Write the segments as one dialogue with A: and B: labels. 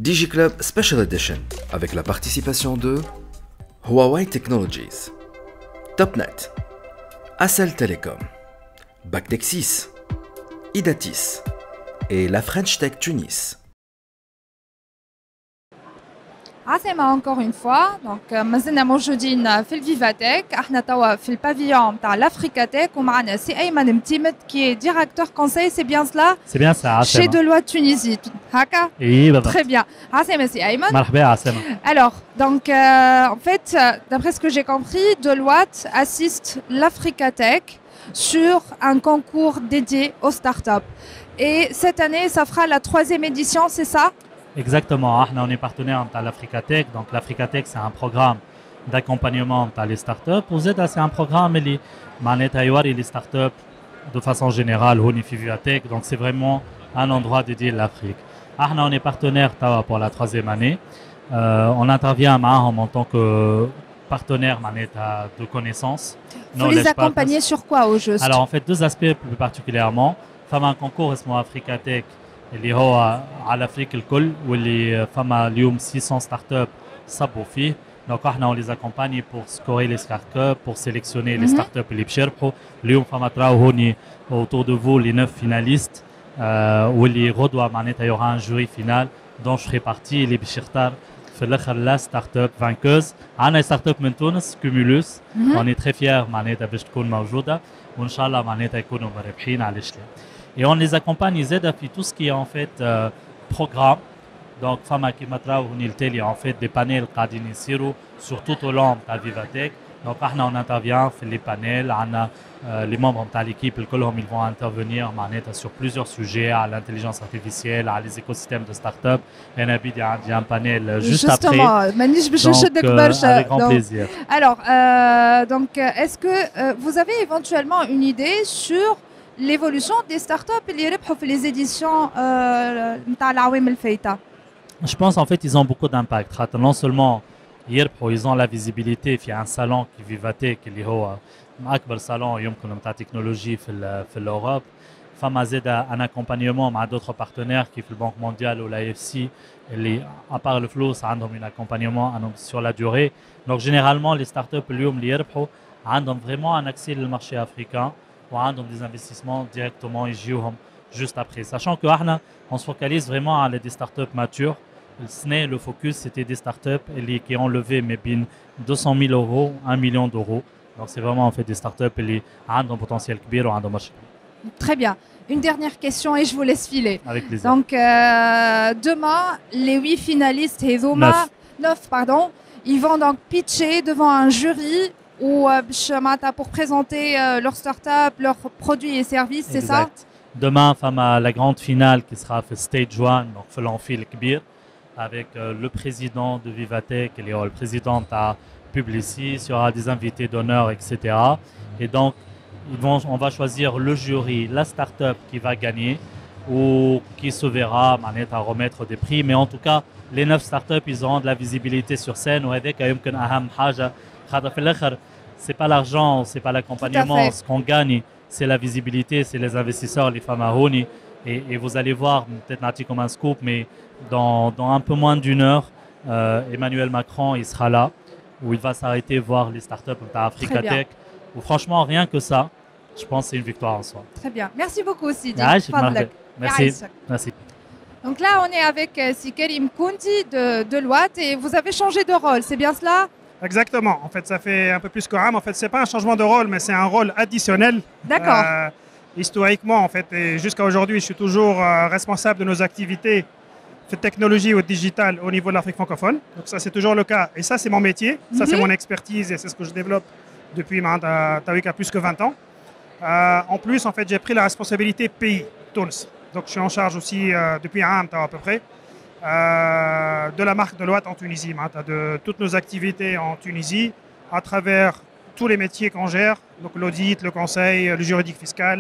A: DigiClub Special Edition avec la participation de Huawei Technologies, Topnet, Accel Telecom, Bactexis, Idatis et la French Tech Tunis.
B: عسلامة encore une fois. Donc مازلنا موجودين في الفيفاتيك. احنا توا في البافيون تاع l'Africatech ومعنا سي أيمن متيمت qui est directeur conseil, c'est bien cela?
C: C'est bien ça, عسلامة.
B: Chez Deloitte Tunisie. هكا؟
C: Oui, بالضبط.
B: Très bien. عسلامة سي أيمن.
C: مرحبا عسلامة.
B: Alors, donc en fait, d'après ce que j'ai compris, Deloitte assiste l'Africatech sur un concours dédié aux startups. Et cette année, ça fera la 3e édition, c'est ça?
C: Exactement, on est partenaire de l'Africatech. Donc l'Africatech, c'est un programme d'accompagnement dans les startups. Pour Z, c'est un programme qui est les startups de façon générale au Vivatech. Donc c'est vraiment un endroit dédié à l'Afrique. On est partenaire pour la 3e année. On intervient en tant que partenaire de connaissances.
B: Il faut les accompagner sur quoi au juste?
C: Alors en fait, 2 aspects plus particulièrement. Un concours Africatech اللي هو على افريقيا الكل واللي فما اليوم 600 ستارت اب صبوا فيه. دونك احنا on les accompagne pour scorer les startups, pour sélectionner les startups اللي باش يربحوا. اليوم فما تراو هوني autour de vous les 9 finalistes واللي غدوه معناتها y aura un jury final dont je ferai partie اللي باش يختار في الاخر لا ستارت اب فانكوز. عندنا ستارت اب من تونس كومولوس on est très fiers معناتها باش تكون موجوده وان شاء الله معناتها يكونوا مربحين على الشلال. Et on les accompagne, ils aident à faire tout ce qui est en fait programme. Donc, Fama Kimatra ou Niltel, en fait des panels Kadini Siro sur tout au long de la Vivatech. Donc, on intervient, fait les panels, on a les membres de l'équipe, ils vont intervenir sur plusieurs sujets, à l'intelligence artificielle, à les écosystèmes de start-up. Et il y a un panel juste après. Donc, avec grand plaisir.
B: Alors, donc, est-ce que vous avez éventuellement une idée sur l'évolution des startups et les éditions
C: Je pense en fait ils ont beaucoup d'impact. Non seulement ils ont la visibilité, il y a un salon qui Vivatech qui est le plus grand salon de technologie en Europe. فما زاد un accompagnement avec d'autres partenaires qui le Banque mondiale ou l'AFC اللي à part le flou ça عندهم un accompagnement sur la durée. Donc généralement les startups اليوم اللي يربحوا عندهم vraiment un accès au marché africain. Ou donc des investissements directement juste après. Sachant que on se focalise vraiment à des startups matures. Le focus c'était des startups qui ont levé 200 000 euros, 1 million d'euros. Donc c'est vraiment en fait des startups qui ont un potentiel kbir ou un marché.
B: Très bien. Une dernière question et je vous laisse filer.
C: Avec plaisir.
B: Donc demain, les 8 finalistes, 9 pardon, ils vont donc pitcher devant un jury ou pour présenter leurs startups, leurs produits et services, c'est ça?
C: Demain, la grande finale qui sera fait Stage 1, donc l'Amphi Kbir, avec le président de Vivatech, le président de Publicis, il y aura des invités d'honneur, etc. Et donc, on va choisir le jury, la startup qui va gagner ou qui se verra à remettre des prix. Mais en tout cas, les 9 startups, ils auront de la visibilité sur scène. C'est pas l'argent, c'est pas l'accompagnement. Ce qu'on gagne, c'est la visibilité, c'est les investisseurs, les femmes à Honi. Et vous allez voir, peut-être Nati comme un scoop, mais dans un peu moins d'1 heure, Emmanuel Macron il sera là, où il va s'arrêter voir les startups de Africatech. Où franchement, rien que ça, je pense que c'est une victoire en soi.
B: Très bien. Merci beaucoup, Sidi.
C: Merci. Merci.
B: Donc là, on est avec Karim Koundi de Deloitte et vous avez changé de rôle, c'est bien cela?
D: Exactement. En fait, ça fait un peu plus que Ram. En fait, c'est pas un changement de rôle, mais c'est un rôle additionnel.
B: D'accord.
D: Historiquement, en fait, et jusqu'à aujourd'hui, je suis toujours responsable de nos activités de technologie ou digital au niveau de l'Afrique francophone. Donc ça, c'est toujours le cas. Et ça, c'est mon métier. Ça, c'est mon expertise et c'est ce que je développe depuis plus que 20 ans. En plus, en fait, j'ai pris la responsabilité pays, Tunis. Donc, je suis en charge aussi depuis un an à peu près. De la marque Deloitte en Tunisie, de toutes nos activités en Tunisie, à travers tous les métiers qu'on gère, donc l'audit, le conseil, le juridique fiscal,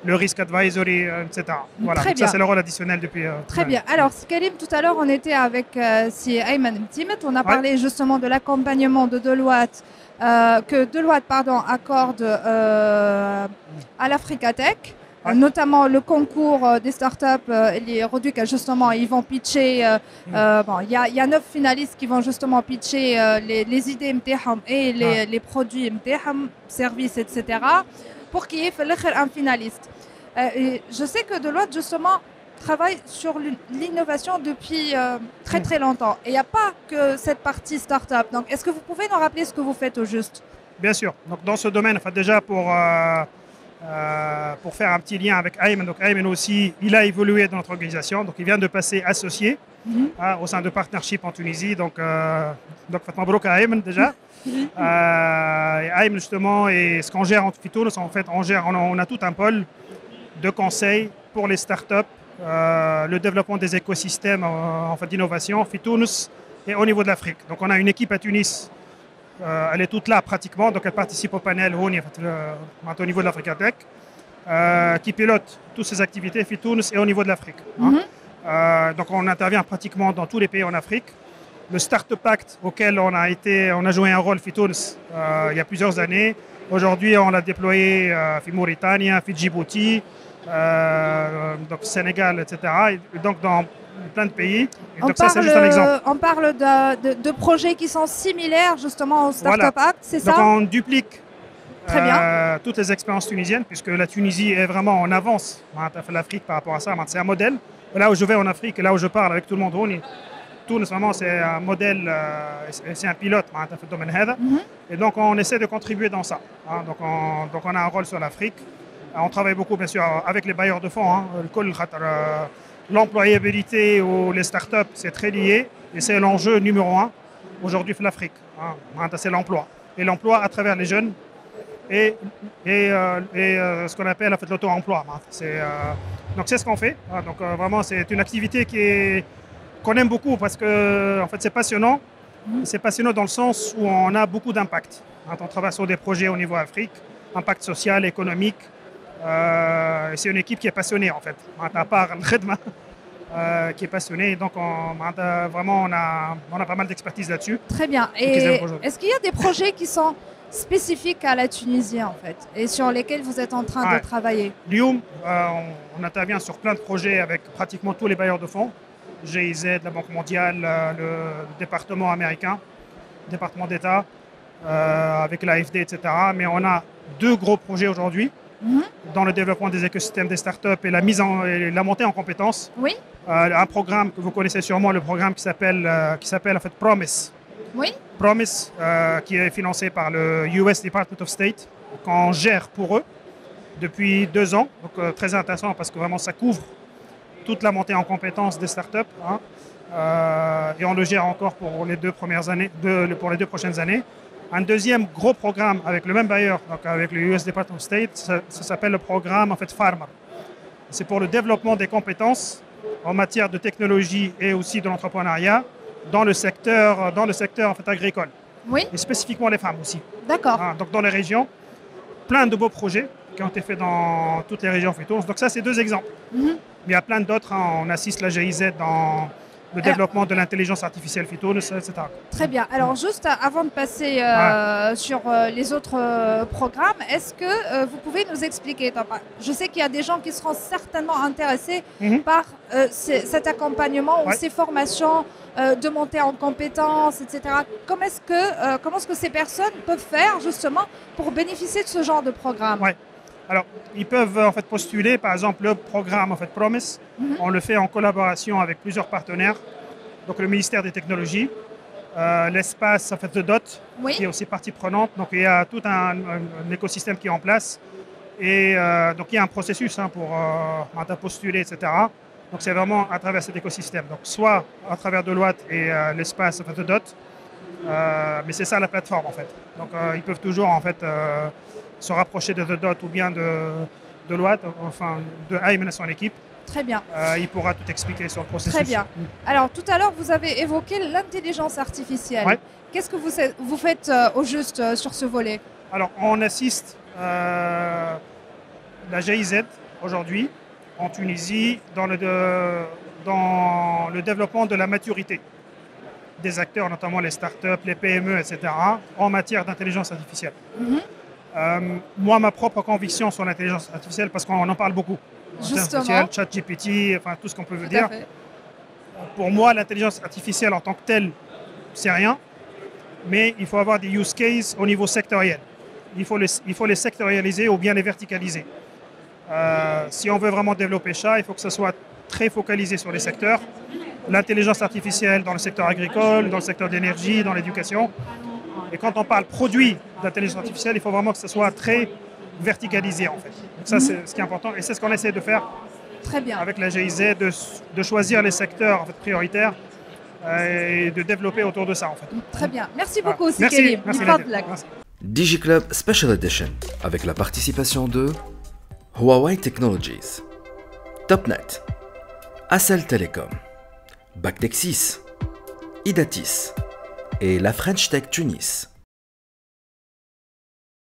D: le risk advisory, etc. Voilà, donc ça c'est le rôle additionnel depuis...
B: Très bien. Alors, Karim, tout à l'heure, on était avec Ayman Mtimet, on a parlé justement de l'accompagnement de Deloitte, que Deloitte accorde à l'Africatech. notamment le concours des startups, les Reduc, justement, ils vont pitcher. Bon, il y a 9 finalistes qui vont justement pitcher les idées MTHM et les produits MTHM, services, etc. pour qu'il y ait un finaliste. Et je sais que Deloitte, justement, travaille sur l'innovation depuis très très longtemps. Et il n'y a pas que cette partie startup. Donc, est-ce que vous pouvez nous rappeler ce que vous faites au juste?
D: Bien sûr. Donc, dans ce domaine, enfin, déjà pour faire un petit lien avec Ayman, donc Ayman aussi, il a évolué dans notre organisation. Donc, il vient de passer associé au sein de Partnership en Tunisie. Donc Fatma Brouk à Ayman déjà. Et Ayman, justement, et ce qu'on gère en Fitounes, en fait, on a tout un pôle de conseils pour les startups, le développement des écosystèmes en fait, d'innovation, Fitounes et au niveau de l'Afrique. Donc, on a une équipe à Tunis. Elle est toute là pratiquement, donc elle participe au panel au niveau de l'Africa Tech, qui pilote toutes ces activités, Fitounes et au niveau de l'Afrique. Donc on intervient pratiquement dans tous les pays en Afrique. Le Startup Act auquel on a joué un rôle Fitounes il y a plusieurs années. Aujourd'hui, on l'a déployé en Mauritanie, en Djibouti, donc Sénégal, etc. Et donc dans plein de pays. Et donc ça, c'est juste un exemple.
B: On parle de projets qui sont similaires justement au Startup Act, c'est ça?
D: Donc on duplique
B: Très bien.
D: toutes les expériences tunisiennes, puisque la Tunisie est vraiment en avance l'Afrique par rapport à ça. C'est un modèle. Là où je vais en Afrique, là où je parle avec tout le monde, Tunis, vraiment, c'est un modèle, c'est un pilote dans le domaine. Et donc on essaie de contribuer dans ça. Donc on a un rôle sur l'Afrique. On travaille beaucoup, bien sûr, avec les bailleurs de fonds. L'employabilité ou les startups, c'est très lié et c'est l'enjeu numéro 1 aujourd'hui pour l'Afrique. C'est l'emploi. Et l'emploi à travers les jeunes et ce qu'on appelle en fait, l'auto-emploi. Donc c'est ce qu'on fait. Donc vraiment, c'est une activité qu'on aime beaucoup parce que en fait, c'est passionnant. C'est passionnant dans le sens où on a beaucoup d'impact. On travaille sur des projets au niveau Afrique, impact social, économique. C'est une équipe qui est passionnée en fait, à part le Khedma qui est passionné. Donc vraiment on a pas mal d'expertise là-dessus.
B: Très bien. Et est-ce qu'il y a des projets qui sont spécifiques à la Tunisie en fait et sur lesquels vous êtes en train de travailler?
D: Lyoum, on intervient sur plein de projets avec pratiquement tous les bailleurs de fonds, GIZ, la Banque mondiale, le département américain, le département d'État, avec l'AFD, etc. Mais on a 2 gros projets aujourd'hui. Dans le développement des écosystèmes des startups et la montée en compétences.
B: Oui.
D: Un programme que vous connaissez sûrement, le programme qui s'appelle en fait Promise.
B: Oui.
D: Promise, qui est financé par le US Department of State, qu'on gère pour eux depuis 2 ans. Donc très intéressant parce que vraiment ça couvre toute la montée en compétences des startups. Et on le gère encore pour les 2 premières années, pour les 2 prochaines années. Un deuxième gros programme avec le même bailleur, donc avec le US Department of State, ça s'appelle le programme en fait Farmer. C'est pour le développement des compétences en matière de technologie et aussi de l'entrepreneuriat dans le secteur en fait, agricole.
B: Oui.
D: Et spécifiquement les femmes aussi.
B: D'accord.
D: Donc dans les régions, plein de beaux projets qui ont été faits dans toutes les régions futures. Donc ça, c'est 2 exemples. Mais il y a plein d'autres. On assiste la GIZ dans le développement de l'intelligence artificielle Fitounes, etc.
B: Très bien. Alors juste avant de passer sur les autres programmes, est-ce que vous pouvez nous expliquer, je sais qu'il y a des gens qui seront certainement intéressés par cet accompagnement ou ces formations de montée en compétences, etc. Comment est-ce que ces personnes peuvent faire justement pour bénéficier de ce genre de programme?
D: Alors, ils peuvent en fait postuler, par exemple, le programme en fait Promise. On le fait en collaboration avec plusieurs partenaires. Donc, le ministère des Technologies, l'espace en fait de DOT, qui est aussi partie prenante. Donc, il y a tout un écosystème qui est en place. Et donc, il y a un processus pour postuler, etc. Donc, c'est vraiment à travers cet écosystème. Donc, soit à travers Deloitte et l'espace en fait, de DOT, mais c'est ça la plateforme en fait. Donc, ils peuvent toujours en fait se rapprocher de The Dot ou bien de Deloitte, enfin de Ayman et son équipe.
B: Très bien.
D: Il pourra tout expliquer sur le processus.
B: Très bien. Alors tout à l'heure, vous avez évoqué l'intelligence artificielle. Qu'est-ce que vous faites au juste sur ce volet?
D: Alors on assiste la GIZ aujourd'hui en Tunisie dans le développement de la maturité des acteurs, notamment les startups, les PME, etc., en matière d'intelligence artificielle. Moi, ma propre conviction sur l'intelligence artificielle, parce qu'on en parle beaucoup.
B: Justement.
D: ChatGPT, enfin tout ce qu'on peut
B: Tout
D: dire.
B: à fait.
D: Pour moi, l'intelligence artificielle en tant que telle, c'est rien. Mais il faut avoir des use cases au niveau sectoriel. Il faut les sectorialiser ou bien les verticaliser. Si on veut vraiment développer ça, il faut que ce soit très focalisé sur les secteurs. L'intelligence artificielle dans le secteur agricole, dans le secteur d'énergie, dans l'éducation. Et quand on parle produit d'intelligence artificielle, il faut vraiment que ce soit très verticalisé en fait. Donc ça, c'est ce qui est important et c'est ce qu'on essaie de faire
B: Très bien.
D: avec la GIZ, de choisir les secteurs en fait, prioritaires et de développer autour de ça en fait.
B: Très bien. Merci
D: Voilà.
B: beaucoup,
D: Merci,
B: Sikerim.
D: merci,
B: Fadlak.
D: Nadia. Merci.
A: DigiClub Special Edition avec la participation de Huawei Technologies, Topnet, Accel Telecom, Bactexis, Idatis et la French Tech Tunis.